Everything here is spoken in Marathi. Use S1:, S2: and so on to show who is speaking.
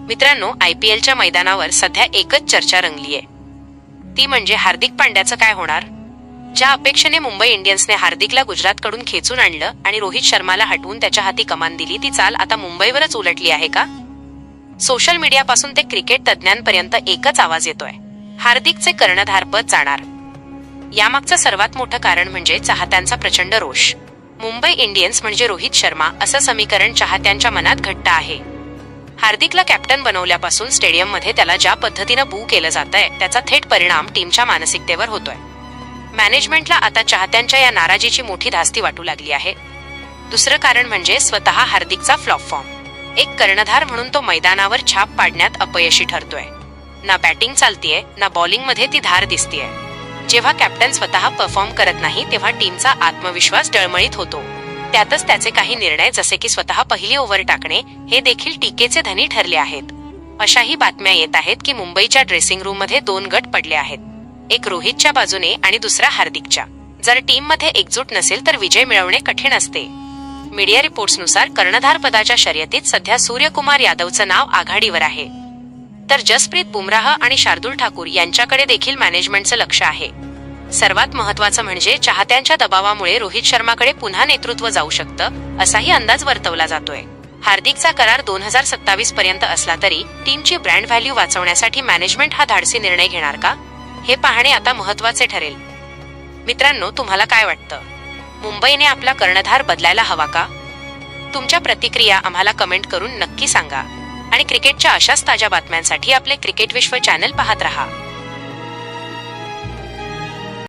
S1: मित्रांनो, IPLच्या मैदानावर सध्या एकच चर्चा रंगलीये, ती म्हणजे हार्दिक पांड्याचं काय होणार. ज्या अपेक्षेने मुंबई इंडियन्सने हार्दिकला गुजरातकडून खेचून आणलं आणि रोहित शर्माला हटवून त्याच्या हाती कमान दिली, ती चाल आता मुंबईवरच उलटली आहे का? सोशल मीडियापासून ते क्रिकेट तज्ज्ञांपर्यंत एकच आवाज येतोय, हार्दिकचे कर्णधारपद जाणार. यामागचं सर्वात मोठं कारण म्हणजे चाहत्यांचा प्रचंड रोष. मुंबई इंडियन्स म्हणजे रोहित शर्मा असं समीकरण चाहत्यांच्या मनात घट्ट आहे. हार्दिकला कॅप्टन बनवल्यापासून स्टेडियममध्ये त्याला ज्या पद्धतीनं बू केलं जातंय, त्याचा थेट परिणाम टीमच्या मानसिकतेवर होतोय. मॅनेजमेंटला आता चाहत्यांच्या या नाराजीची मोठी धास्ती वाटू लागली आहे. दुसरं कारण म्हणजे स्वतः हार्दिकचा फ्लॉप फॉर्म. एक कर्णधार म्हणून तो मैदानावर छाप पाडण्यात अपयशी ठरतोय. ना बॅटिंग चालतीये, ना बॉलिंगमध्ये ती धार दिसतीये. जेव्हा कॅप्टन स्वतः परफॉर्म करत नाही, तेव्हा टीमचा आत्मविश्वास डळमळीत होतो. त्यातच त्याचे काही निर्णय, जसे की स्वतः पहिली ओव्हर टाकणे, हे देखील टीकेचे धनी ठरले आहेत. अशाही बातम्या येत आहेत की मुंबईच्या ड्रेसिंग रूममध्ये दोन गट पडले आहेत, एक रोहितच्या बाजूने आणि दुसरा हार्दिकच्या. जर टीममध्ये एकजूट नसेल तर विजय मिळवणे कठीण असते. मीडिया रिपोर्ट्सनुसार कर्णधार पदाच्या शर्यतीत सध्या सूर्यकुमार यादवचं नाव आघाडीवर आहे, तर जसप्रीत बुमराह आणि शार्दुल ठाकूर यांच्याकडे देखील मॅनेजमेंटचं लक्ष आहे. सर्वात महत्त्वाचं म्हणजे चाहत्यांच्या दबावामुळे रोहित शर्माकडे पुन्हा नेतृत्व जाऊ शकतं, असाही अंदाज वर्तवला जातोय. हार्दिकचा करार 2027 पर्यंत असला तरी टीमची ब्रँड व्हॅल्यू वाचवण्यासाठी मॅनेजमेंट हा धाडसी निर्णय घेणार का, हे पाहणे आता महत्त्वाचे ठरेल. मित्रांनो, तुम्हाला काय वाटतं? मुंबईने आपला कर्णधार बदलायला हवा का? तुमच्या प्रतिक्रिया आम्हाला कमेंट करून नक्की सांगा आणि क्रिकेटच्या अशाच ताज्या बातम्यांसाठी आपले क्रिकेट विश्व चॅनल पाहत रहा.